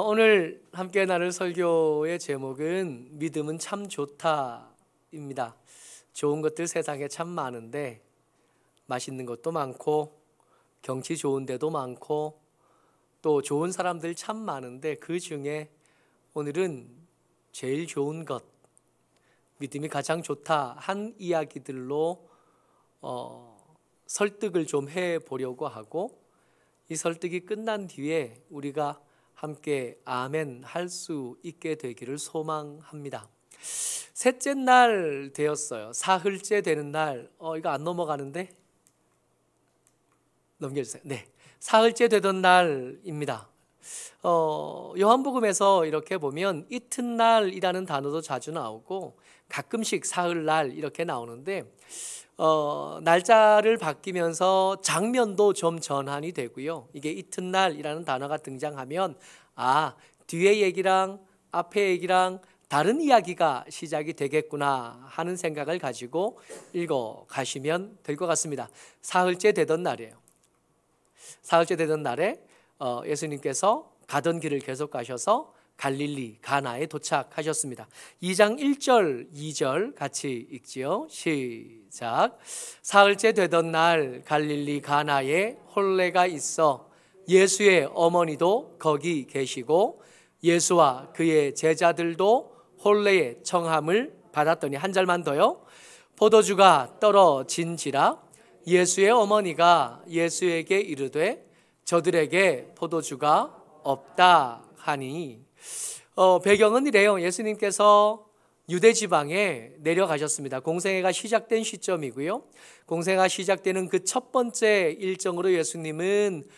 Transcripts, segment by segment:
오늘 함께 나눌 설교의 제목은 믿음은 참 좋다입니다. 좋은 것들 세상에 참 많은데 맛있는 것도 많고 경치 좋은 데도 많고 또 좋은 사람들 참 많은데 그 중에 오늘은 제일 좋은 것, 믿음이 가장 좋다 한 이야기들로 설득을 좀 해보려고 하고, 이 설득이 끝난 뒤에 우리가 함께 아멘 할 수 있게 되기를 소망합니다. 셋째 날 되었어요. 사흘째 되는 날. 이거 안 넘어가는데 넘겨주세요. 네, 사흘째 되던 날입니다. 요한복음에서 이렇게 보면 이튿날이라는 단어도 자주 나오고 가끔씩 사흘날 이렇게 나오는데 날짜를 바뀌면서 장면도 좀 전환이 되고요. 이게 이튿날이라는 단어가 등장하면 뒤에 얘기랑 앞에 얘기랑 다른 이야기가 시작이 되겠구나 하는 생각을 가지고 읽어 가시면 될 것 같습니다. 사흘째 되던 날이에요. 사흘째 되던 날에 예수님께서 가던 길을 계속 가셔서 갈릴리 가나에 도착하셨습니다. 2장 1절 2절 같이 읽지요. 시작. 사흘째 되던 날 갈릴리 가나에 혼례가 있어 예수의 어머니도 거기 계시고 예수와 그의 제자들도 혼례의 청함을 받았더니, 한 절만 더요. 포도주가 떨어진지라 예수의 어머니가 예수에게 이르되 저들에게 포도주가 없다 하니. 배경은 이래요. 예수님께서 유대 지방에 내려가셨습니다. 공생애가 시작된 시점이고요. 공생애가 시작되는 그 첫 번째 일정으로 예수님은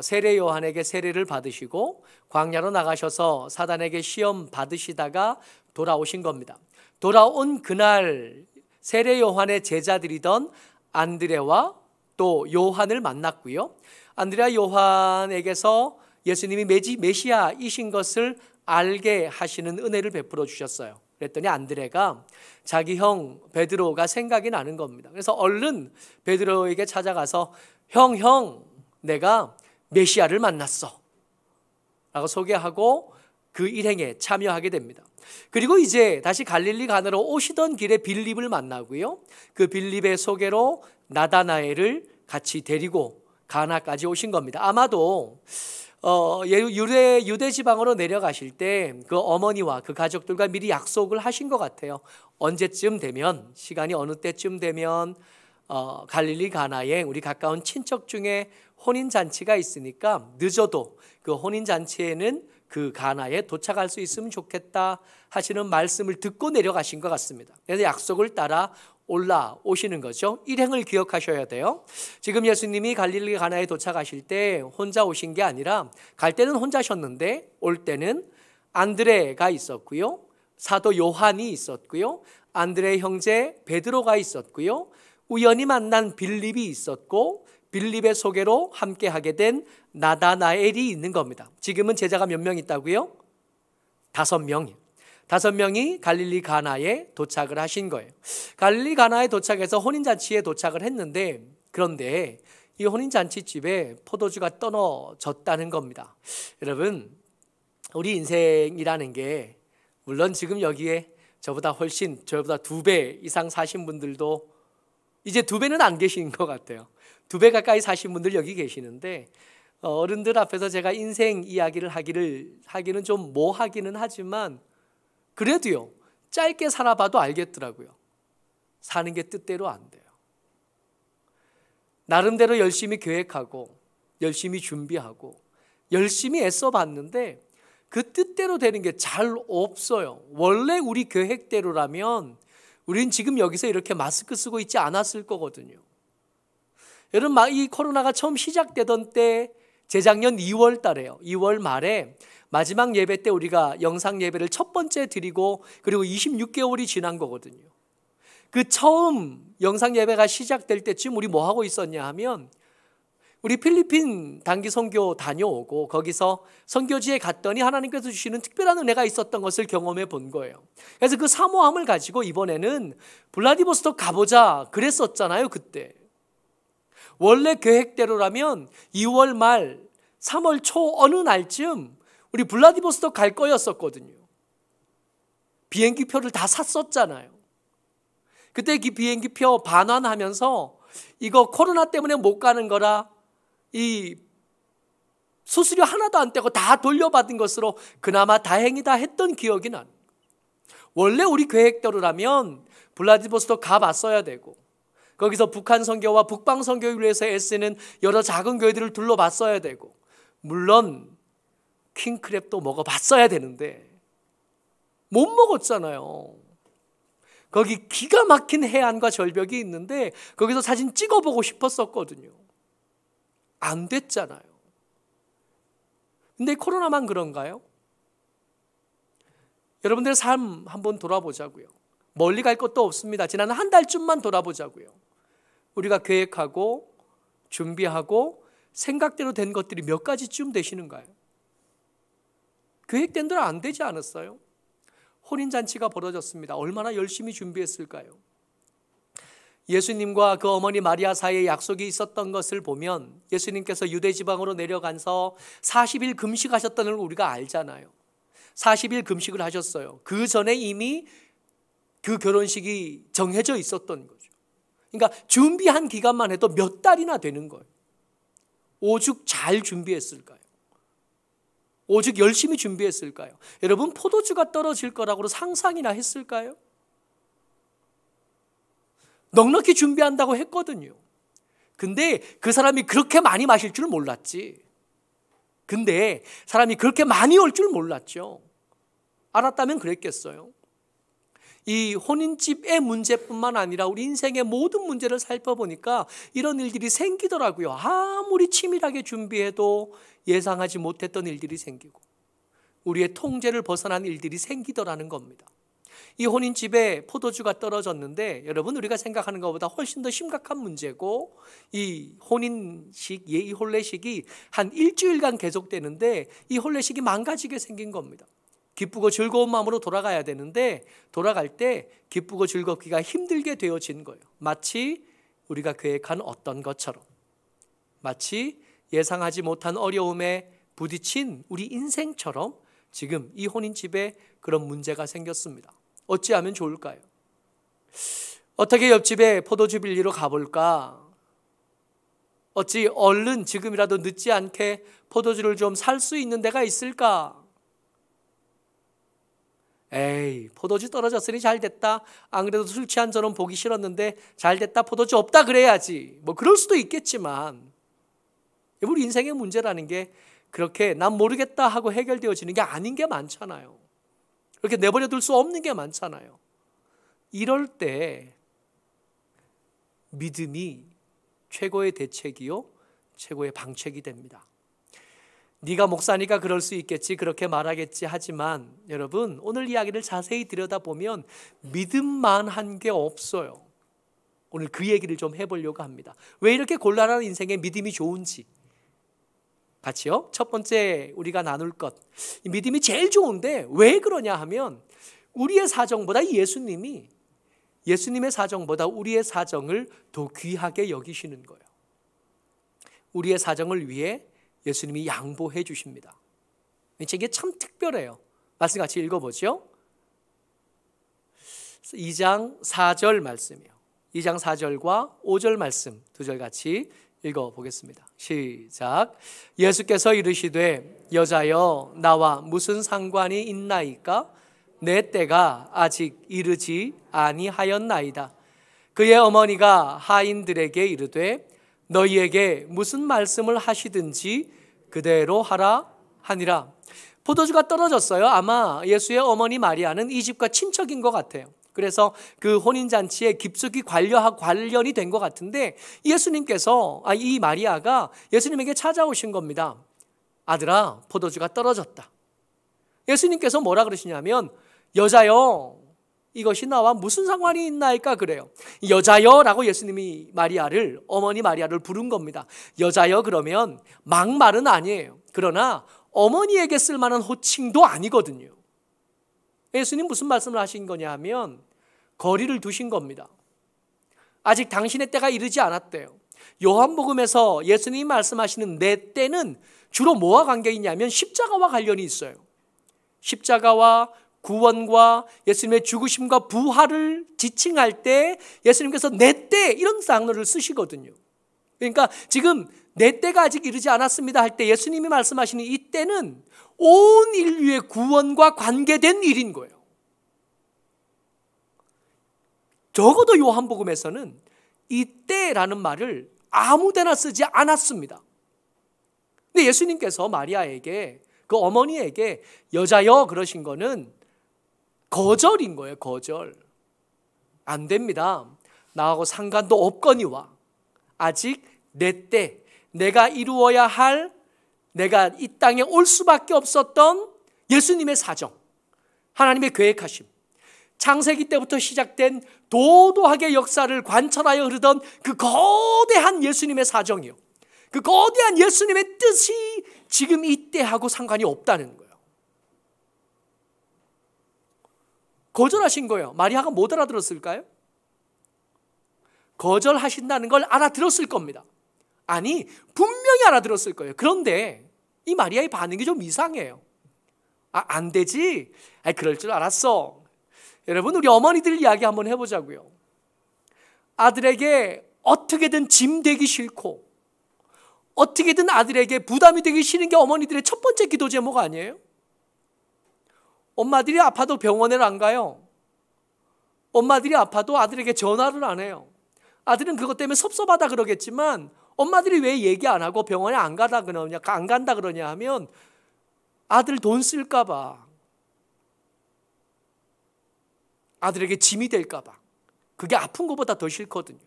세례 요한에게 세례를 받으시고 광야로 나가셔서 사단에게 시험 받으시다가 돌아오신 겁니다. 돌아온 그날 세례 요한의 제자들이던 안드레와 또 요한을 만났고요. 안드레와 요한에게서 예수님이 메시아이신 것을 알게 하시는 은혜를 베풀어 주셨어요. 그랬더니 안드레가 자기 형 베드로가 생각이 나는 겁니다. 그래서 얼른 베드로에게 찾아가서 형 내가 메시아를 만났어 라고 소개하고 그 일행에 참여하게 됩니다. 그리고 이제 다시 갈릴리 가나로 오시던 길에 빌립을 만나고요. 그 빌립의 소개로 나다나엘을 같이 데리고 가나까지 오신 겁니다. 아마도 유대 지방으로 내려가실 때 그 어머니와 그 가족들과 미리 약속을 하신 것 같아요. 언제쯤 되면, 시간이 어느 때쯤 되면 갈릴리 가나에 우리 가까운 친척 중에 혼인잔치가 있으니까 늦어도 그 혼인잔치에는 그 가나에 도착할 수 있으면 좋겠다 하시는 말씀을 듣고 내려가신 것 같습니다. 그래서 약속을 따라 올라오시는 거죠. 일행을 기억하셔야 돼요. 지금 예수님이 갈릴리 가나에 도착하실 때 혼자 오신 게 아니라, 갈 때는 혼자셨는데 올 때는 안드레가 있었고요, 사도 요한이 있었고요, 안드레 형제 베드로가 있었고요, 우연히 만난 빌립이 있었고, 빌립의 소개로 함께하게 된 나다나엘이 있는 겁니다. 지금은 제자가 몇 명 있다고요? 5명이요. 5명이 갈릴리 가나에 도착을 하신 거예요. 갈릴리 가나에 도착해서 혼인잔치에 도착을 했는데, 그런데 이 혼인잔치집에 포도주가 떨어졌다는 겁니다. 여러분, 우리 인생이라는 게, 물론 지금 여기에 저보다 2배 이상 사신 분들도 이제 2배는 안 계신 것 같아요. 2배 가까이 사신 분들 여기 계시는데, 어른들 앞에서 제가 인생 이야기를 하기는 좀 뭐하기는 하지만 그래도요, 짧게 살아봐도 알겠더라고요. 사는 게 뜻대로 안 돼요. 나름대로 열심히 계획하고 열심히 준비하고 열심히 애써봤는데 그 뜻대로 되는 게 잘 없어요. 원래 우리 계획대로라면 우린 지금 여기서 이렇게 마스크 쓰고 있지 않았을 거거든요. 여러분, 이 코로나가 처음 시작되던 때 재작년 2월 달에요. 2월 말에 마지막 예배 때 우리가 영상 예배를 첫 번째 드리고 그리고 26개월이 지난 거거든요. 그 처음 영상 예배가 시작될 때쯤 우리 뭐 하고 있었냐 하면, 우리 필리핀 단기 선교 다녀오고 거기서 선교지에 갔더니 하나님께서 주시는 특별한 은혜가 있었던 것을 경험해 본 거예요. 그래서 그 사모함을 가지고 이번에는 블라디보스토크 가보자 그랬었잖아요. 그때 원래 계획대로라면 2월 말 3월 초 어느 날쯤 우리 블라디보스토크 갈 거였었거든요. 비행기표를 다 샀었잖아요. 그때 그 비행기표 반환하면서 이거 코로나 때문에 못 가는 거라 이 수수료 하나도 안 떼고 다 돌려받은 것으로 그나마 다행이다 했던 기억이 나는 거예요. 원래 우리 계획대로라면 블라디보스토크 가봤어야 되고 거기서 북한 선교와 북방 선교를 위해서 애쓰는 여러 작은 교회들을 둘러봤어야 되고 물론 킹크랩도 먹어봤어야 되는데 못 먹었잖아요. 거기 기가 막힌 해안과 절벽이 있는데 거기서 사진 찍어보고 싶었었거든요. 안 됐잖아요. 근데 코로나만 그런가요? 여러분들의 삶 한번 돌아보자고요. 멀리 갈 것도 없습니다. 지난 한 달쯤만 돌아보자고요. 우리가 계획하고 준비하고 생각대로 된 것들이 몇 가지쯤 되시는가요? 계획된 대로 안 되지 않았어요? 혼인잔치가 벌어졌습니다. 얼마나 열심히 준비했을까요? 예수님과 그 어머니 마리아 사이에 약속이 있었던 것을 보면 예수님께서 유대지방으로 내려가서 40일 금식하셨다는 걸 우리가 알잖아요. 40일 금식을 하셨어요. 그 전에 이미 그 결혼식이 정해져 있었던 거죠. 그러니까 준비한 기간만 해도 몇 달이나 되는 거예요. 오죽 잘 준비했을까요? 오죽 열심히 준비했을까요? 여러분, 포도주가 떨어질 거라고 상상이나 했을까요? 넉넉히 준비한다고 했거든요. 근데 그 사람이 그렇게 많이 마실 줄 몰랐지. 근데 사람이 그렇게 많이 올 줄 몰랐죠. 알았다면 그랬겠어요. 이 혼인집의 문제뿐만 아니라 우리 인생의 모든 문제를 살펴보니까 이런 일들이 생기더라고요. 아무리 치밀하게 준비해도 예상하지 못했던 일들이 생기고 우리의 통제를 벗어난 일들이 생기더라는 겁니다. 이 혼인집에 포도주가 떨어졌는데 여러분, 우리가 생각하는 것보다 훨씬 더 심각한 문제고 이 혼인식, 이 혼례식이 한 일주일간 계속되는데 이 혼례식이 망가지게 생긴 겁니다. 기쁘고 즐거운 마음으로 돌아가야 되는데 돌아갈 때 기쁘고 즐겁기가 힘들게 되어진 거예요. 마치 우리가 계획한 어떤 것처럼, 마치 예상하지 못한 어려움에 부딪힌 우리 인생처럼 지금 이 혼인집에 그런 문제가 생겼습니다. 어찌하면 좋을까요? 어떻게 옆집에 포도주 빌리러 가볼까? 어찌 얼른 지금이라도 늦지 않게 포도주를 좀 살 수 있는 데가 있을까? 에이, 포도주 떨어졌으니 잘 됐다. 안 그래도 술 취한 저는 보기 싫었는데 잘 됐다, 포도주 없다 그래야지. 뭐 그럴 수도 있겠지만 우리 인생의 문제라는 게 그렇게 난 모르겠다 하고 해결되어지는 게 아닌 게 많잖아요. 그렇게 내버려 둘 수 없는 게 많잖아요. 이럴 때 믿음이 최고의 대책이요, 최고의 방책이 됩니다. 네가 목사니까 그럴 수 있겠지, 그렇게 말하겠지 하지만 여러분, 오늘 이야기를 자세히 들여다보면 믿음만 한 게 없어요. 오늘 그 얘기를 좀 해보려고 합니다. 왜 이렇게 곤란한 인생에 믿음이 좋은지 같이요. 첫 번째 우리가 나눌 것, 믿음이 제일 좋은데 왜 그러냐 하면 우리의 사정보다 예수님의 사정보다 우리의 사정을 더 귀하게 여기시는 거예요. 우리의 사정을 위해 예수님이 양보해 주십니다. 이게 참 특별해요. 말씀 같이 읽어보죠. 2장 4절 말씀이요. 2장 4절과 5절 말씀 두 절 같이 읽어보겠습니다. 시작. 예수께서 이르시되 여자여 나와 무슨 상관이 있나이까? 내 때가 아직 이르지 아니하였나이다. 그의 어머니가 하인들에게 이르되 너희에게 무슨 말씀을 하시든지 그대로 하라 하니라. 포도주가 떨어졌어요. 아마 예수의 어머니 마리아는 이 집과 친척인 것 같아요. 그래서 그 혼인잔치에 깊숙이 관련이 된 것 같은데 예수님께서, 이 마리아가 예수님에게 찾아오신 겁니다. 아들아, 포도주가 떨어졌다. 예수님께서 뭐라 그러시냐면 여자여, 이것이 나와 무슨 상관이 있나이까 그래요. 여자여라고 예수님이 어머니 마리아를 부른 겁니다. 여자여 그러면 막말은 아니에요. 그러나 어머니에게 쓸만한 호칭도 아니거든요. 예수님 무슨 말씀을 하신 거냐 하면 거리를 두신 겁니다. 아직 당신의 때가 이르지 않았대요. 요한복음에서 예수님이 말씀하시는 내 때는 주로 뭐와 관계 있냐면 십자가와 관련이 있어요. 십자가와 구원과 예수님의 죽으심과 부활을 지칭할 때 예수님께서 내 때 이런 단어를 쓰시거든요. 그러니까 지금 내 때가 아직 이르지 않았습니다 할 때 예수님이 말씀하시는 이 때는 온 인류의 구원과 관계된 일인 거예요. 적어도 요한복음에서는 이 때라는 말을 아무데나 쓰지 않았습니다. 근데 예수님께서 마리아에게, 그 어머니에게 여자여 그러신 거는 거절인 거예요. 거절. 안 됩니다. 나하고 상관도 없거니와 아직 내 때, 내가 이루어야 할, 내가 이 땅에 올 수밖에 없었던 예수님의 사정, 하나님의 계획하심, 창세기 때부터 시작된 도도하게 역사를 관철하여 흐르던 그 거대한 예수님의 사정이요, 그 거대한 예수님의 뜻이 지금 이때하고 상관이 없다는 거예요. 거절하신 거예요. 마리아가 못 알아들었을까요? 거절하신다는 걸 알아들었을 겁니다. 아니, 분명히 알아들었을 거예요. 그런데 이 마리아의 반응이 좀 이상해요. 안 되지? 그럴 줄 알았어. 여러분, 우리 어머니들 이야기 한번 해보자고요. 아들에게 어떻게든 짐 되기 싫고 어떻게든 아들에게 부담이 되기 싫은 게 어머니들의 첫 번째 기도 제목 아니에요? 엄마들이 아파도 병원에 안 가요. 엄마들이 아파도 아들에게 전화를 안 해요. 아들은 그것 때문에 섭섭하다 그러겠지만 엄마들이 왜 얘기 안 하고 병원에 안 간다 그러냐 하면 아들 돈 쓸까 봐, 아들에게 짐이 될까 봐. 그게 아픈 것보다 더 싫거든요.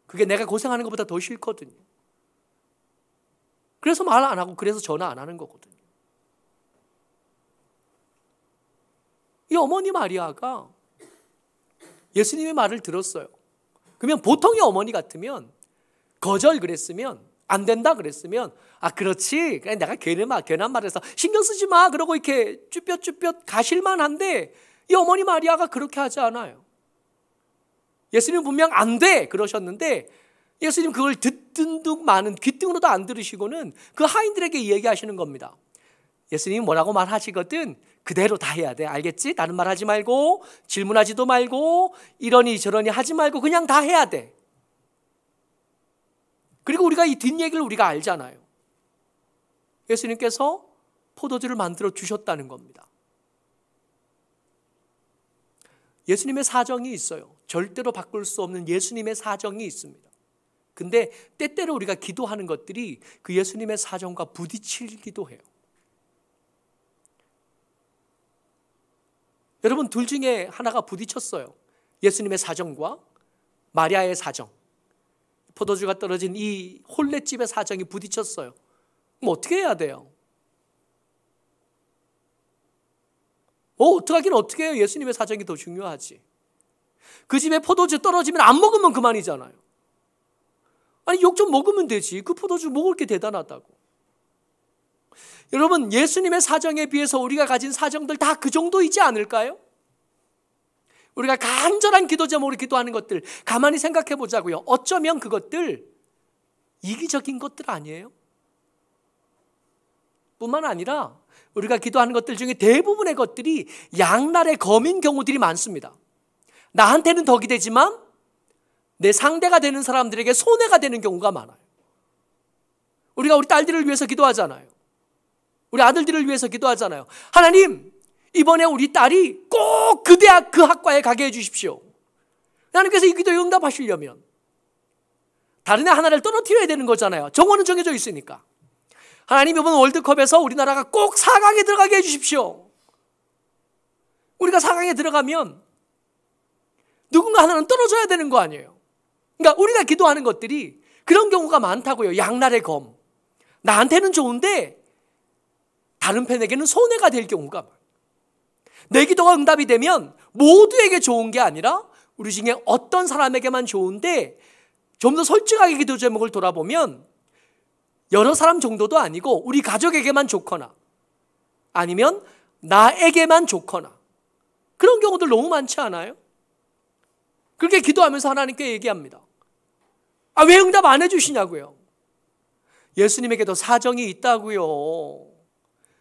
그게 내가 고생하는 것보다 더 싫거든요. 그래서 말 안 하고 그래서 전화 안 하는 거거든요. 이 어머니 마리아가 예수님의 말을 들었어요. 그러면 보통의 어머니 같으면 거절 그랬으면, 안 된다 그랬으면, 그렇지, 그냥 내가 괜한 말해서 신경 쓰지 마 그러고 이렇게 쭈뼛쭈뼛 가실만 한데 이 어머니 마리아가 그렇게 하지 않아요. 예수님 분명 안 돼 그러셨는데 예수님 그걸 듣는 둥 마는 귀등으로도 안 들으시고는 그 하인들에게 얘기하시는 겁니다. 예수님이 뭐라고 말하시거든 그대로 다 해야 돼. 알겠지? 다른 말 하지 말고 질문하지도 말고 이러니 저러니 하지 말고 그냥 다 해야 돼. 그리고 우리가 이 뒷얘기를 우리가 알잖아요. 예수님께서 포도주를 만들어 주셨다는 겁니다. 예수님의 사정이 있어요. 절대로 바꿀 수 없는 예수님의 사정이 있습니다. 근데 때때로 우리가 기도하는 것들이 그 예수님의 사정과 부딪히기도 해요. 여러분, 둘 중에 하나가 부딪혔어요. 예수님의 사정과 마리아의 사정. 포도주가 떨어진 이 홀레집의 사정이 부딪혔어요. 그럼 어떻게 해야 돼요? 어떡하긴 어떻게 해요? 예수님의 사정이 더 중요하지. 그 집에 포도주 떨어지면 안 먹으면 그만이잖아요. 아니, 욕 좀 먹으면 되지. 그 포도주 먹을 게 대단하다고. 여러분, 예수님의 사정에 비해서 우리가 가진 사정들 다 그 정도이지 않을까요? 우리가 간절한 기도 제목으로 기도하는 것들 가만히 생각해 보자고요. 어쩌면 그것들 이기적인 것들 아니에요? 뿐만 아니라 우리가 기도하는 것들 중에 대부분의 것들이 양날의 검인 경우들이 많습니다. 나한테는 덕이 되지만 내 상대가 되는 사람들에게 손해가 되는 경우가 많아요. 우리가 우리 딸들을 위해서 기도하잖아요. 우리 아들들을 위해서 기도하잖아요. 하나님, 이번에 우리 딸이 꼭 그 대학 그 학과에 가게 해주십시오. 하나님께서 이 기도에 응답하시려면 다른 애 하나를 떨어뜨려야 되는 거잖아요. 정원은 정해져 있으니까. 하나님, 이번 월드컵에서 우리나라가 꼭 4강에 들어가게 해주십시오. 우리가 4강에 들어가면 누군가 하나는 떨어져야 되는 거 아니에요. 그러니까 우리가 기도하는 것들이 그런 경우가 많다고요. 양날의 검. 나한테는 좋은데 다른 팬에게는 손해가 될 경우가 많아요. 내 기도가 응답이 되면 모두에게 좋은 게 아니라 우리 중에 어떤 사람에게만 좋은데 좀 더 솔직하게 기도 제목을 돌아보면 여러 사람 정도도 아니고 우리 가족에게만 좋거나 아니면 나에게만 좋거나 그런 경우들 너무 많지 않아요? 그렇게 기도하면서 하나님께 얘기합니다. 왜 응답 안 해주시냐고요. 예수님에게도 사정이 있다고요.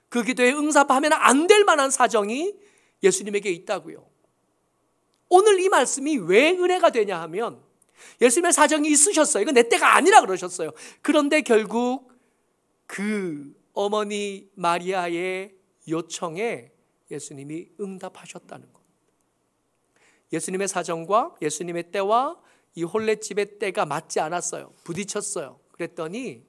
그 기도에 응답하면 안 될 만한 사정이 예수님에게 있다고요. 오늘 이 말씀이 왜 은혜가 되냐 하면 예수님의 사정이 있으셨어요. 이건 내 때가 아니라 그러셨어요. 그런데 결국 그 어머니 마리아의 요청에 예수님이 응답하셨다는 것. 예수님의 사정과 예수님의 때와 이 혼례집의 때가 맞지 않았어요. 부딪혔어요. 그랬더니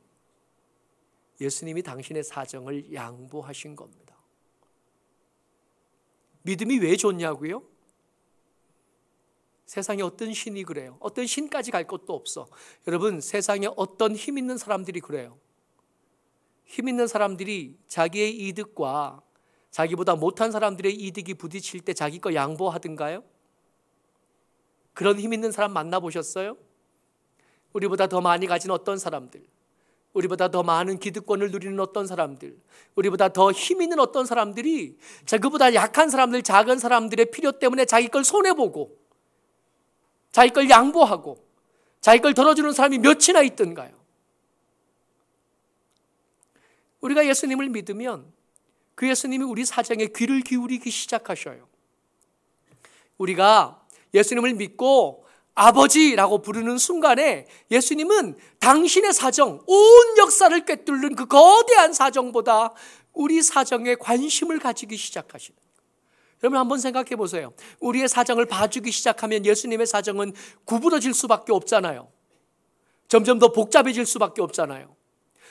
예수님이 당신의 사정을 양보하신 겁니다. 믿음이 왜 좋냐고요? 세상에 어떤 신이 그래요. 어떤 신까지 갈 것도 없어. 여러분, 세상에 어떤 힘 있는 사람들이 그래요. 힘 있는 사람들이 자기의 이득과 자기보다 못한 사람들의 이득이 부딪힐 때 자기 거 양보하든가요? 그런 힘 있는 사람 만나보셨어요? 우리보다 더 많이 가진 어떤 사람들, 우리보다 더 많은 기득권을 누리는 어떤 사람들, 우리보다 더 힘 있는 어떤 사람들이 그보다 약한 사람들, 작은 사람들의 필요 때문에 자기 걸 손해보고 자기 걸 양보하고 자기 걸 덜어주는 사람이 몇이나 있던가요? 우리가 예수님을 믿으면 그 예수님이 우리 사정에 귀를 기울이기 시작하셔요. 우리가 예수님을 믿고 아버지라고 부르는 순간에 예수님은 당신의 사정, 온 역사를 꿰뚫는 그 거대한 사정보다 우리 사정에 관심을 가지기 시작하시는 거예요. 여러분 한번 생각해 보세요. 우리의 사정을 봐주기 시작하면 예수님의 사정은 구부러질 수밖에 없잖아요. 점점 더 복잡해질 수밖에 없잖아요.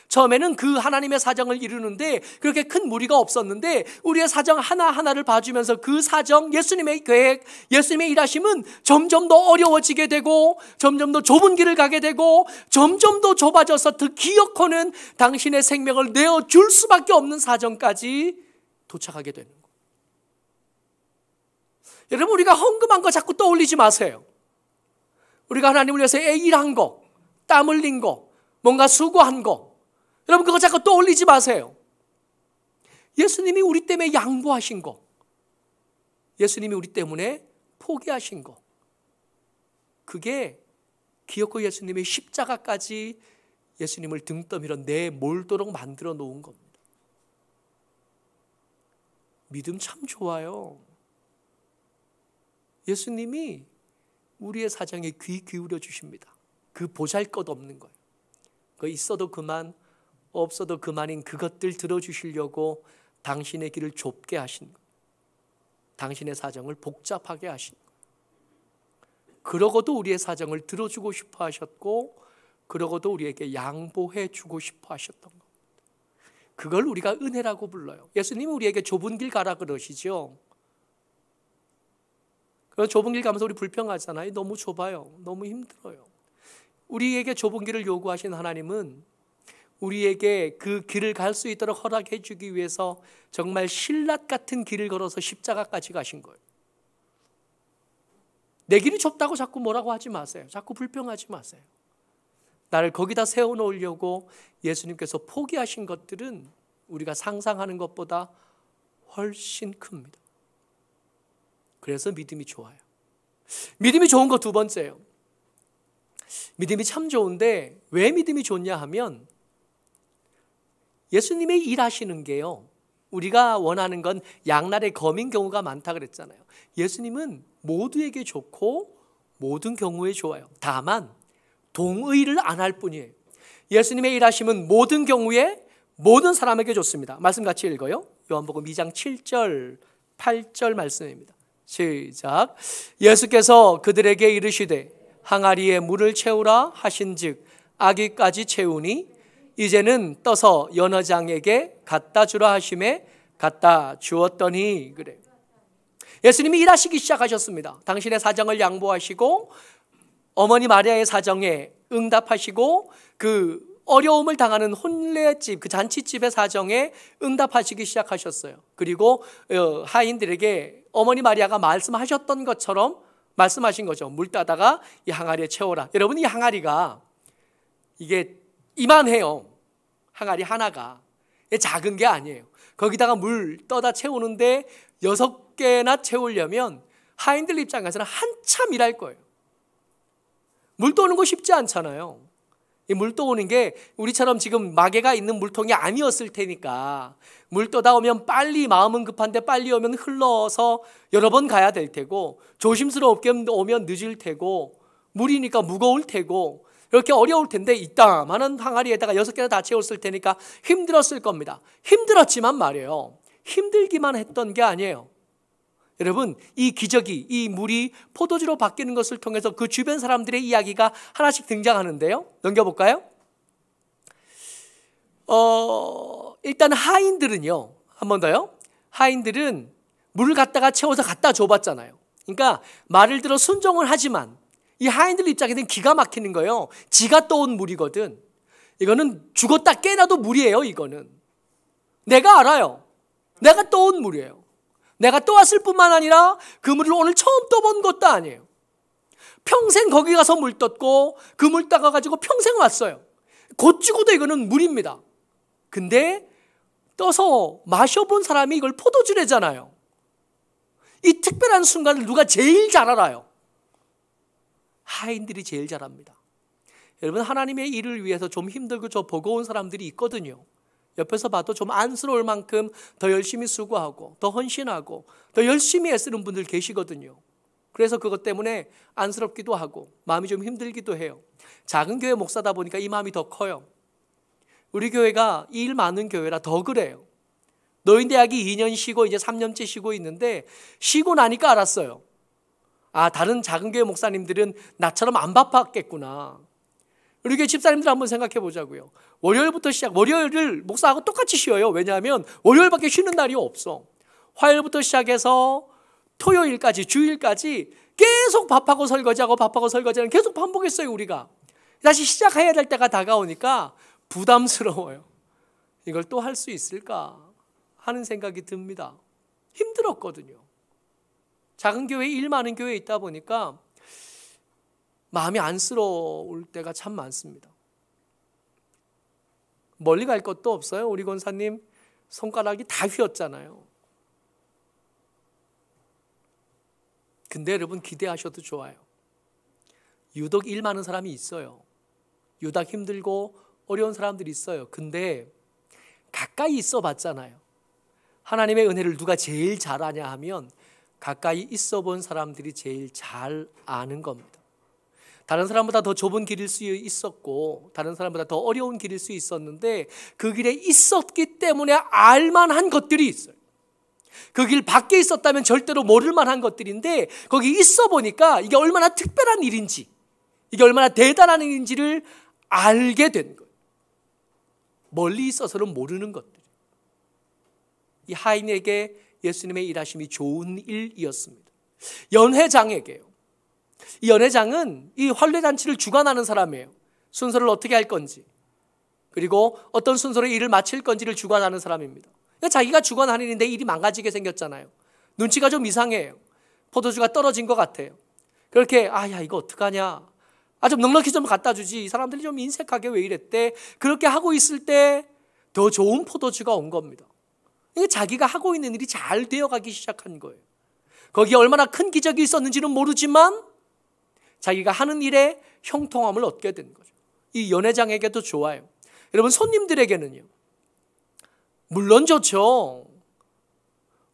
처음에는 그 하나님의 사정을 이루는데 그렇게 큰 무리가 없었는데 우리의 사정 하나하나를 봐주면서 그 사정, 예수님의 계획, 예수님의 일하심은 점점 더 어려워지게 되고 점점 더 좁은 길을 가게 되고 점점 더 좁아져서 더 기어코는 당신의 생명을 내어줄 수밖에 없는 사정까지 도착하게 되는 거예요. 여러분, 우리가 헌금한 거 자꾸 떠올리지 마세요. 우리가 하나님을 위해서 일한 거, 땀 흘린 거, 뭔가 수고한 거, 여러분 그거 자꾸 떠올리지 마세요. 예수님이 우리 때문에 양보하신 거, 예수님이 우리 때문에 포기하신 거, 그게 기어코 예수님의 십자가까지 예수님을 등 떠밀어 내몰도록 만들어 놓은 겁니다. 믿음 참 좋아요. 예수님이 우리의 사정에 귀 기울여 주십니다. 그 보잘것없는 거예요. 그 있어도 그만, 없어도 그만인 그것들 들어주시려고 당신의 길을 좁게 하신 거예요. 당신의 사정을 복잡하게 하신 거예요. 그러고도 우리의 사정을 들어주고 싶어 하셨고 그러고도 우리에게 양보해 주고 싶어 하셨던 겁니다. 그걸 우리가 은혜라고 불러요. 예수님이 우리에게 좁은 길 가라 그러시죠. 그래서 좁은 길 가면서 우리 불평하잖아요. 너무 좁아요. 너무 힘들어요. 우리에게 좁은 길을 요구하신 하나님은 우리에게 그 길을 갈 수 있도록 허락해 주기 위해서 정말 신라 같은 길을 걸어서 십자가까지 가신 거예요. 내 길이 좁다고 자꾸 뭐라고 하지 마세요. 자꾸 불평하지 마세요. 나를 거기다 세워놓으려고 예수님께서 포기하신 것들은 우리가 상상하는 것보다 훨씬 큽니다. 그래서 믿음이 좋아요. 믿음이 좋은 거 두 번째예요. 믿음이 참 좋은데 왜 믿음이 좋냐 하면 예수님의 일하시는 게요, 우리가 원하는 건 양날의 검인 경우가 많다 그랬잖아요. 예수님은 모두에게 좋고 모든 경우에 좋아요. 다만 동의를 안 할 뿐이에요. 예수님의 일하심은 모든 경우에 모든 사람에게 좋습니다. 말씀 같이 읽어요. 요한복음 2장 7절 8절 말씀입니다. 시작. 예수께서 그들에게 이르시되 항아리에 물을 채우라 하신즉 아기까지 채우니 이제는 떠서 연회장에게 갖다 주라 하심에 갖다 주었더니 그래요. 예수님이 일하시기 시작하셨습니다. 당신의 사정을 양보하시고 어머니 마리아의 사정에 응답하시고 그 어려움을 당하는 혼례집, 그 잔치집의 사정에 응답하시기 시작하셨어요. 그리고 하인들에게 어머니 마리아가 말씀하셨던 것처럼 말씀하신 거죠. 물 따다가 이 항아리에 채워라. 여러분, 이 항아리가 이게 이만해요. 항아리 하나가. 작은 게 아니에요. 거기다가 물 떠다 채우는데 6개나 채우려면 하인들 입장에서는 한참 일할 거예요. 물 떠오는 거 쉽지 않잖아요. 이 물 떠오는 게 우리처럼 지금 마개가 있는 물통이 아니었을 테니까 물 떠다 오면 빨리, 마음은 급한데 빨리 오면 흘러서 여러 번 가야 될 테고, 조심스럽게 오면 늦을 테고, 물이니까 무거울 테고, 이렇게 어려울 텐데 이따만한 항아리에다가 6개나 다 채웠을 테니까 힘들었을 겁니다. 힘들었지만 말이에요, 힘들기만 했던 게 아니에요. 여러분, 이 기적이, 이 물이 포도주로 바뀌는 것을 통해서 그 주변 사람들의 이야기가 하나씩 등장하는데요. 넘겨볼까요? 일단 하인들은요, 한 번 더요. 하인들은 물을 갖다가 채워서 갖다 줘봤잖아요. 그러니까 말을 들어 순종을 하지만 이 하인들 입장에서는 기가 막히는 거예요. 지가 떠온 물이거든. 이거는 죽었다 깨나도 물이에요. 이거는 내가 알아요. 내가 떠온 물이에요. 내가 떠왔을 뿐만 아니라 그 물을 오늘 처음 떠본 것도 아니에요. 평생 거기 가서 물 떴고 그 물 따가지고 평생 왔어요. 곧 죽어도 이거는 물입니다. 근데 떠서 마셔본 사람이 이걸 포도주래잖아요. 이 특별한 순간을 누가 제일 잘 알아요? 하인들이 제일 잘 압니다. 여러분, 하나님의 일을 위해서 좀 힘들고 좀 버거운 사람들이 있거든요. 옆에서 봐도 좀 안쓰러울 만큼 더 열심히 수고하고 더 헌신하고 더 열심히 애쓰는 분들 계시거든요. 그래서 그것 때문에 안쓰럽기도 하고 마음이 좀 힘들기도 해요. 작은 교회 목사다 보니까 이 마음이 더 커요. 우리 교회가 일 많은 교회라 더 그래요. 노인대학이 2년 쉬고 이제 3년째 쉬고 있는데, 쉬고 나니까 알았어요. 아, 다른 작은 교회 목사님들은 나처럼 안 바빴겠구나. 우리 교회 집사님들 한번 생각해 보자고요. 월요일부터 월요일을 목사하고 똑같이 쉬어요. 왜냐하면 월요일밖에 쉬는 날이 없어. 화요일부터 시작해서 토요일까지, 주일까지 계속 밥하고 설거지하고 밥하고 설거지하는 계속 반복했어요. 우리가 다시 시작해야 될 때가 다가오니까 부담스러워요. 이걸 또 할 수 있을까 하는 생각이 듭니다. 힘들었거든요. 작은 교회, 일 많은 교회에 있다 보니까 마음이 안쓰러울 때가 참 많습니다. 멀리 갈 것도 없어요. 우리 권사님 손가락이 다 휘었잖아요. 근데 여러분, 기대하셔도 좋아요. 유독 일 많은 사람이 있어요. 유독 힘들고 어려운 사람들이 있어요. 근데 가까이 있어 봤잖아요. 하나님의 은혜를 누가 제일 잘 아냐 하면 가까이 있어 본 사람들이 제일 잘 아는 겁니다. 다른 사람보다 더 좁은 길일 수 있었고 다른 사람보다 더 어려운 길일 수 있었는데 그 길에 있었기 때문에 알만한 것들이 있어요. 그 길 밖에 있었다면 절대로 모를 만한 것들인데 거기 있어 보니까 이게 얼마나 특별한 일인지, 이게 얼마나 대단한 일인지를 알게 된 거예요. 멀리 있어서는 모르는 것들. 이 하인에게 예수님의 일하심이 좋은 일이었습니다. 연회장에게요. 이 연회장은 이 환례잔치를 주관하는 사람이에요. 순서를 어떻게 할 건지, 그리고 어떤 순서로 일을 마칠 건지를 주관하는 사람입니다. 자기가 주관하는 일인데 일이 망가지게 생겼잖아요. 눈치가 좀 이상해요. 포도주가 떨어진 것 같아요. 그렇게 야 이거 어떡하냐, 좀 넉넉히 좀 갖다 주지, 이 사람들이 좀 인색하게 왜 이랬대, 그렇게 하고 있을 때 더 좋은 포도주가 온 겁니다. 자기가 하고 있는 일이 잘 되어가기 시작한 거예요. 거기에 얼마나 큰 기적이 있었는지는 모르지만 자기가 하는 일에 형통함을 얻게 된 거죠. 이 연회장에게도 좋아요. 여러분, 손님들에게는요, 물론 좋죠.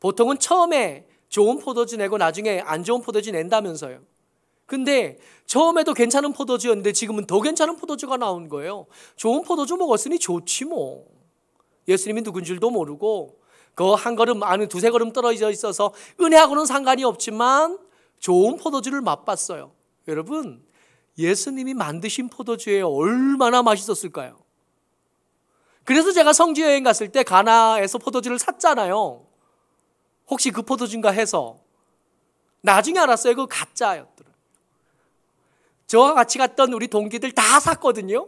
보통은 처음에 좋은 포도주 내고 나중에 안 좋은 포도주 낸다면서요. 근데 처음에도 괜찮은 포도주였는데 지금은 더 괜찮은 포도주가 나온 거예요. 좋은 포도주 먹었으니 좋지 뭐. 예수님이 누군 줄도 모르고 그 한 걸음 안에 두세 걸음 떨어져 있어서 은혜하고는 상관이 없지만 좋은 포도주를 맛봤어요. 여러분, 예수님이 만드신 포도주에 얼마나 맛있었을까요? 그래서 제가 성지 여행 갔을 때 가나에서 포도주를 샀잖아요. 혹시 그 포도주인가 해서 나중에 알았어요. 그거 가짜였더라고요. 저와 같이 갔던 우리 동기들 다 샀거든요.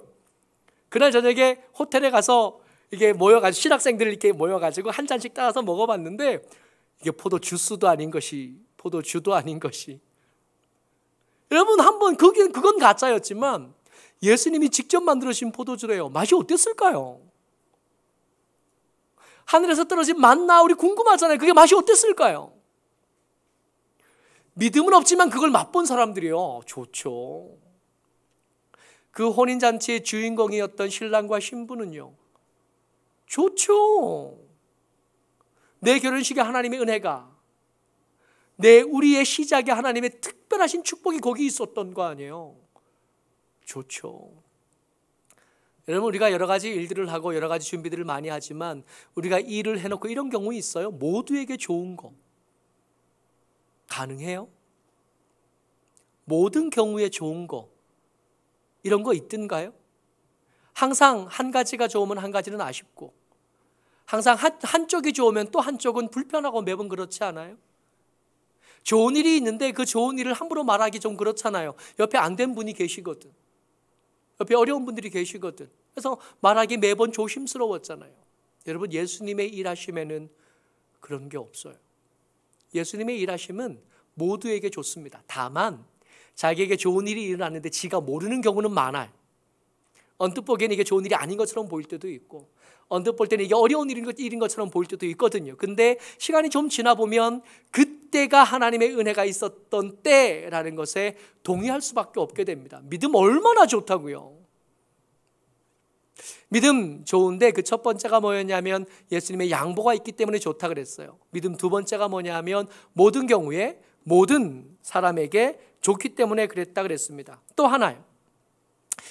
그날 저녁에 호텔에 가서 이게 모여가지고 신학생들 이렇게 모여가지고 한 잔씩 따라서 먹어봤는데 이게 포도 주스도 아닌 것이, 포도주도 아닌 것이. 여러분, 한번 그건 가짜였지만 예수님이 직접 만들어주신 포도주래요. 맛이 어땠을까요? 하늘에서 떨어진 만나, 우리 궁금하잖아요. 그게 맛이 어땠을까요? 믿음은 없지만 그걸 맛본 사람들이요, 좋죠. 그 혼인잔치의 주인공이었던 신랑과 신부는요, 좋죠. 내 결혼식에 하나님의 은혜가, 우리의 시작에 하나님의 특별하신 축복이 거기 있었던 거 아니에요. 좋죠. 여러분, 우리가 여러 가지 일들을 하고 여러 가지 준비들을 많이 하지만 우리가 일을 해놓고 이런 경우 있어요. 모두에게 좋은 거 가능해요? 모든 경우에 좋은 거, 이런 거 있던가요? 항상 한 가지가 좋으면 한 가지는 아쉽고, 항상 한쪽이 좋으면 또 한쪽은 불편하고 매번 그렇지 않아요? 좋은 일이 있는데 그 좋은 일을 함부로 말하기 좀 그렇잖아요. 옆에 안 된 분이 계시거든. 옆에 어려운 분들이 계시거든. 그래서 말하기 매번 조심스러웠잖아요. 여러분, 예수님의 일하심에는 그런 게 없어요. 예수님의 일하심은 모두에게 좋습니다. 다만 자기에게 좋은 일이 일어났는데 지가 모르는 경우는 많아요. 언뜻 보기에는 이게 좋은 일이 아닌 것처럼 보일 때도 있고, 언뜻 볼 때는 이게 어려운 일인 것처럼 보일 때도 있거든요. 근데 시간이 좀 지나보면 그때가 하나님의 은혜가 있었던 때라는 것에 동의할 수밖에 없게 됩니다. 믿음 얼마나 좋다고요. 믿음 좋은데 그 첫 번째가 뭐였냐면 예수님의 양보가 있기 때문에 좋다 그랬어요. 믿음 두 번째가 뭐냐면 모든 경우에 모든 사람에게 좋기 때문에 그랬다 그랬습니다. 또 하나요.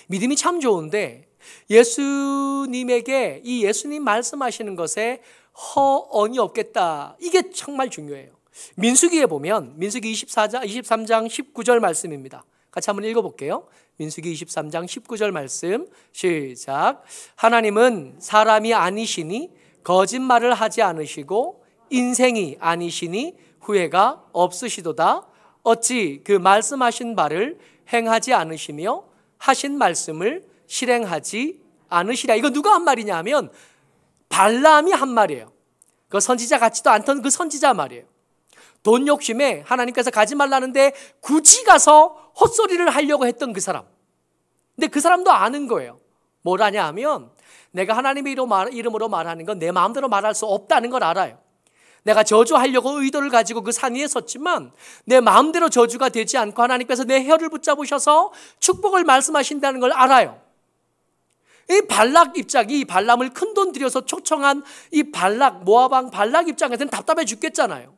믿음이 참 좋은데 예수님에게 이 예수님 말씀하시는 것에 허언이 없겠다. 이게 정말 중요해요. 민수기에 보면 민수기 23장 19절 말씀입니다. 같이 한번 읽어볼게요. 민수기 23장 19절 말씀 시작. 하나님은 사람이 아니시니 거짓말을 하지 않으시고 인생이 아니시니 후회가 없으시도다. 어찌 그 말씀하신 바를 행하지 않으시며 하신 말씀을 실행하지 않으시랴. 이거 누가 한 말이냐 하면 발람이 한 말이에요. 그 선지자 같지도 않던 그 선지자 말이에요. 돈 욕심에 하나님께서 가지 말라는데 굳이 가서 헛소리를 하려고 했던 그 사람. 근데 그 사람도 아는 거예요. 뭐라냐 하면 내가 하나님의 이름으로 말하는 건 내 마음대로 말할 수 없다는 걸 알아요. 내가 저주하려고 의도를 가지고 그 산 위에 섰지만 내 마음대로 저주가 되지 않고 하나님께서 내 혀를 붙잡으셔서 축복을 말씀하신다는 걸 알아요. 이 발락 입장이 발람을 큰돈 들여서 초청한 이 모압 왕 발락 입장에서는 답답해 죽겠잖아요.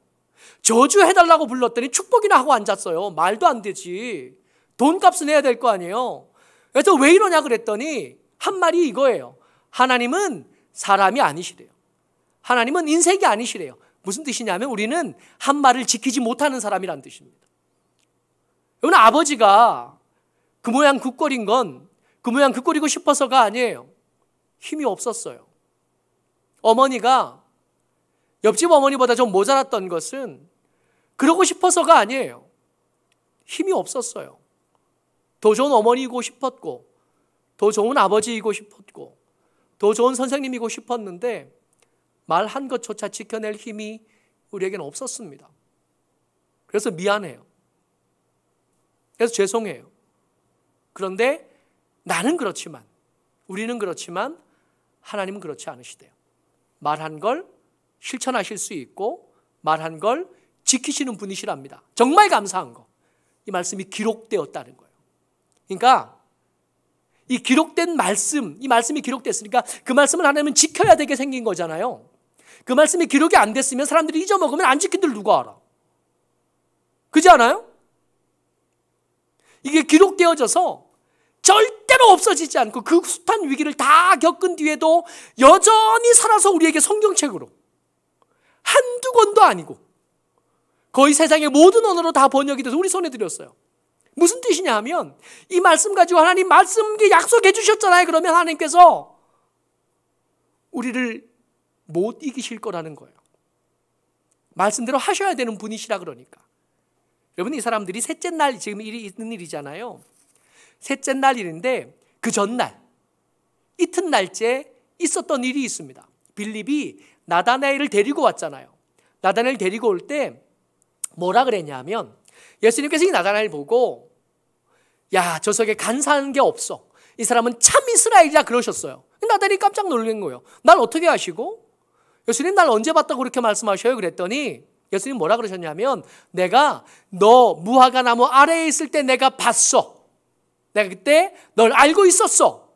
저주해달라고 불렀더니 축복이나 하고 앉았어요. 말도 안 되지. 돈값은 해야 될 거 아니에요. 그래서 왜 이러냐 그랬더니 한 말이 이거예요. 하나님은 사람이 아니시래요. 하나님은 인생이 아니시래요. 무슨 뜻이냐면 우리는 한 말을 지키지 못하는 사람이란 뜻입니다. 여러분, 아버지가 그 모양 굳거린 건 그 모양 굳거리고 싶어서가 아니에요. 힘이 없었어요. 어머니가 옆집 어머니보다 좀 모자랐던 것은 그러고 싶어서가 아니에요. 힘이 없었어요. 더 좋은 어머니이고 싶었고, 더 좋은 아버지이고 싶었고, 더 좋은 선생님이고 싶었는데 말한 것조차 지켜낼 힘이 우리에게는 없었습니다. 그래서 미안해요. 그래서 죄송해요. 그런데 나는 그렇지만, 우리는 그렇지만 하나님은 그렇지 않으시대요. 말한 걸 실천하실 수 있고 말한 걸 지키시는 분이시랍니다. 정말 감사한 거. 이 말씀이 기록되었다는 거예요. 그러니까 이 기록된 말씀, 이 말씀이 기록됐으니까 그 말씀을 하나님은 지켜야 되게 생긴 거잖아요. 그 말씀이 기록이 안 됐으면 사람들이 잊어먹으면 안 지킨 줄 누가 알아? 그렇지 않아요? 이게 기록되어져서 절대로 없어지지 않고 그 숱한 위기를 다 겪은 뒤에도 여전히 살아서 우리에게 성경책으로 한두 권도 아니고 거의 세상의 모든 언어로 다 번역이 돼서 우리 손에 들였어요. 무슨 뜻이냐 하면 이 말씀 가지고 하나님 말씀 약속해 주셨잖아요. 그러면 하나님께서 우리를 못 이기실 거라는 거예요. 말씀대로 하셔야 되는 분이시라 그러니까. 여러분, 이 사람들이 셋째 날 지금 일이 있는 일이잖아요. 셋째 날 일인데 그 전날 이튿날째 있었던 일이 있습니다. 빌립이 나다나엘을 데리고 왔잖아요. 나다나엘 데리고 올 때 뭐라 그랬냐면 예수님께서 이 나다나엘 보고 야, 저 속에 간사한 게 없어. 이 사람은 참 이스라엘이라 그러셨어요. 나다나엘이 깜짝 놀란 거예요. 날 어떻게 아시고? 예수님 날 언제 봤다고 그렇게 말씀하셔요? 그랬더니 예수님 뭐라 그러셨냐면 내가 너 무화과 나무 아래에 있을 때 내가 봤어. 내가 그때 널 알고 있었어.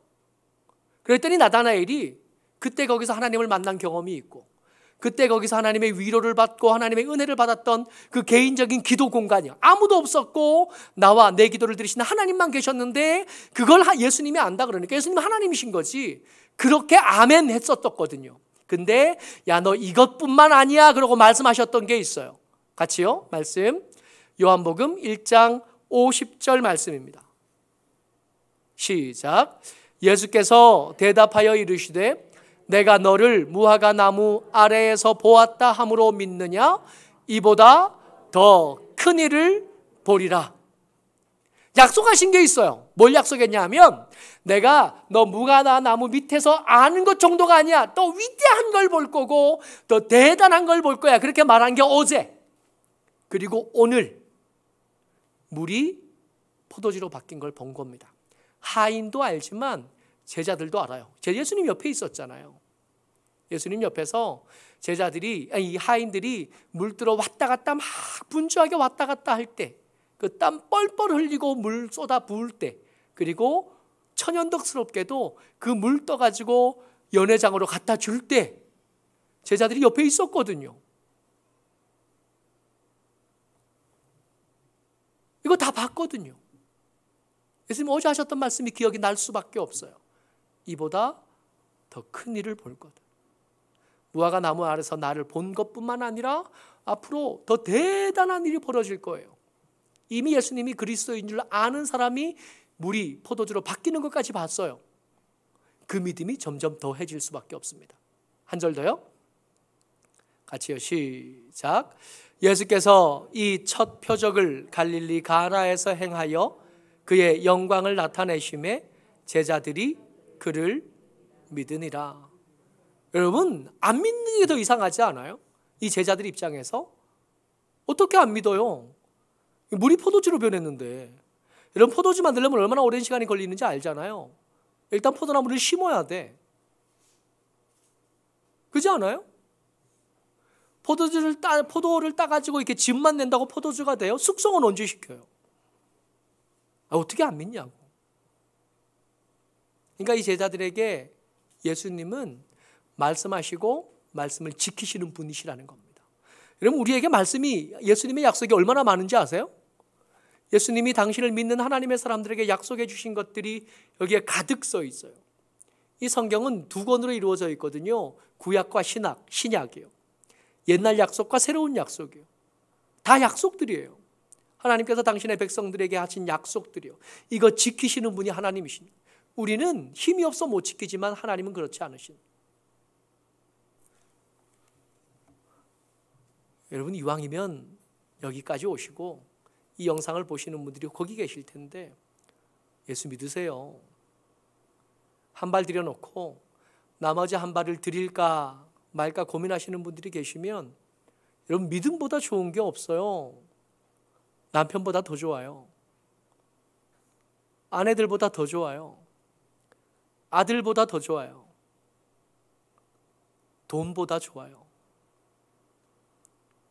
그랬더니 나다나엘이 그때 거기서 하나님을 만난 경험이 있고, 그때 거기서 하나님의 위로를 받고 하나님의 은혜를 받았던 그 개인적인 기도 공간이요, 아무도 없었고 나와 내 기도를 들으시는 하나님만 계셨는데 그걸 예수님이 안다 그러니까 예수님은 하나님이신 거지. 그렇게 아멘 했었거든요. 근데 야, 너 이것뿐만 아니야 그러고 말씀하셨던 게 있어요. 같이요, 말씀 요한복음 1장 50절 말씀입니다. 시작. 예수께서 대답하여 이르시되 내가 너를 무화과 나무 아래에서 보았다 함으로 믿느냐? 이보다 더 큰 일을 보리라. 약속하신 게 있어요. 뭘 약속했냐 하면 내가 너 무화과 나무 밑에서 아는 것 정도가 아니야. 더 위대한 걸 볼 거고 더 대단한 걸 볼 거야. 그렇게 말한 게 어제. 그리고 오늘 물이 포도주로 바뀐 걸 본 겁니다. 하인도 알지만 제자들도 알아요. 예수님 옆에 있었잖아요. 예수님 옆에서 이 하인들이 물들어 왔다 갔다 막 분주하게 왔다 갔다 할 때, 그 땀 뻘뻘 흘리고 물 쏟아 부을 때, 그리고 천연덕스럽게도 그 물 떠가지고 연회장으로 갖다 줄 때 제자들이 옆에 있었거든요. 이거 다 봤거든요. 예수님 어제 하셨던 말씀이 기억이 날 수밖에 없어요. 이보다 더 큰 일을 볼 거다. 무화과 나무 아래서 나를 본 것뿐만 아니라 앞으로 더 대단한 일이 벌어질 거예요. 이미 예수님이 그리스도인 줄 아는 사람이 물이 포도주로 바뀌는 것까지 봤어요. 그 믿음이 점점 더해질 수밖에 없습니다. 한 절 더요. 같이요. 시작. 예수께서 이 첫 표적을 갈릴리 가나에서 행하여 그의 영광을 나타내심에 제자들이 그를 믿으니라. 여러분, 안 믿는 게 더 이상하지 않아요? 이 제자들 입장에서 어떻게 안 믿어요? 물이 포도주로 변했는데. 여러분, 포도주 만들려면 얼마나 오랜 시간이 걸리는지 알잖아요. 일단 포도나무를 심어야 돼. 그렇지 않아요? 포도를 따가지고 이렇게 즙만 낸다고 포도주가 돼요? 숙성은 언제 시켜요? 어떻게 안 믿냐고. 그러니까 이 제자들에게 예수님은 말씀하시고 말씀을 지키시는 분이시라는 겁니다. 여러분, 우리에게 말씀이, 예수님의 약속이 얼마나 많은지 아세요? 예수님이 당신을 믿는 하나님의 사람들에게 약속해 주신 것들이 여기에 가득 써 있어요. 이 성경은 두 권으로 이루어져 있거든요. 구약과 신약이에요. 옛날 약속과 새로운 약속이에요. 다 약속들이에요. 하나님께서 당신의 백성들에게 하신 약속들이요. 이거 지키시는 분이 하나님이십니다. 우리는 힘이 없어 못 지키지만 하나님은 그렇지 않으십니다. 여러분, 이왕이면 여기까지 오시고 이 영상을 보시는 분들이 거기 계실 텐데 예수 믿으세요. 한 발 들여놓고 나머지 한 발을 드릴까 말까 고민하시는 분들이 계시면 여러분, 믿음보다 좋은 게 없어요. 남편보다 더 좋아요. 아내들보다 더 좋아요. 아들보다 더 좋아요. 돈보다 좋아요.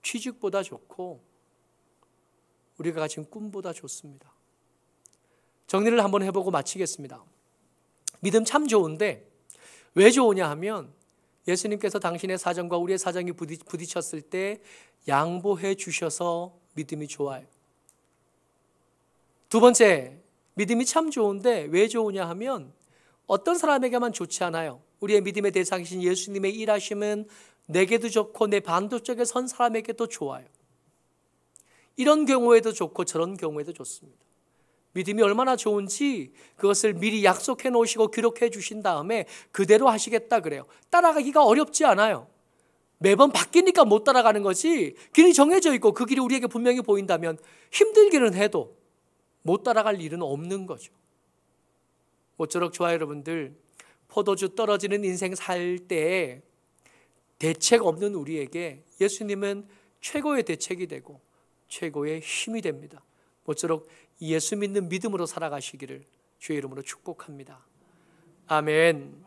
취직보다 좋고 우리가 가진 꿈보다 좋습니다. 정리를 한번 해보고 마치겠습니다. 믿음 참 좋은데 왜 좋으냐 하면 예수님께서 당신의 사정과 우리의 사정이 부딪혔을 때 양보해 주셔서 믿음이 좋아요. 두 번째, 믿음이 참 좋은데 왜 좋으냐 하면 어떤 사람에게만 좋지 않아요. 우리의 믿음의 대상이신 예수님의 일하심은 내게도 좋고 내 반대쪽에 선 사람에게도 좋아요. 이런 경우에도 좋고 저런 경우에도 좋습니다. 믿음이 얼마나 좋은지 그것을 미리 약속해 놓으시고 기록해 주신 다음에 그대로 하시겠다 그래요. 따라가기가 어렵지 않아요. 매번 바뀌니까 못 따라가는 거지, 길이 정해져 있고 그 길이 우리에게 분명히 보인다면 힘들기는 해도 못 따라갈 일은 없는 거죠. 모쪼록 저와 여러분들, 포도주 떨어지는 인생 살 때 대책 없는 우리에게 예수님은 최고의 대책이 되고 최고의 힘이 됩니다. 모쪼록 예수 믿는 믿음으로 살아가시기를 주의 이름으로 축복합니다. 아멘.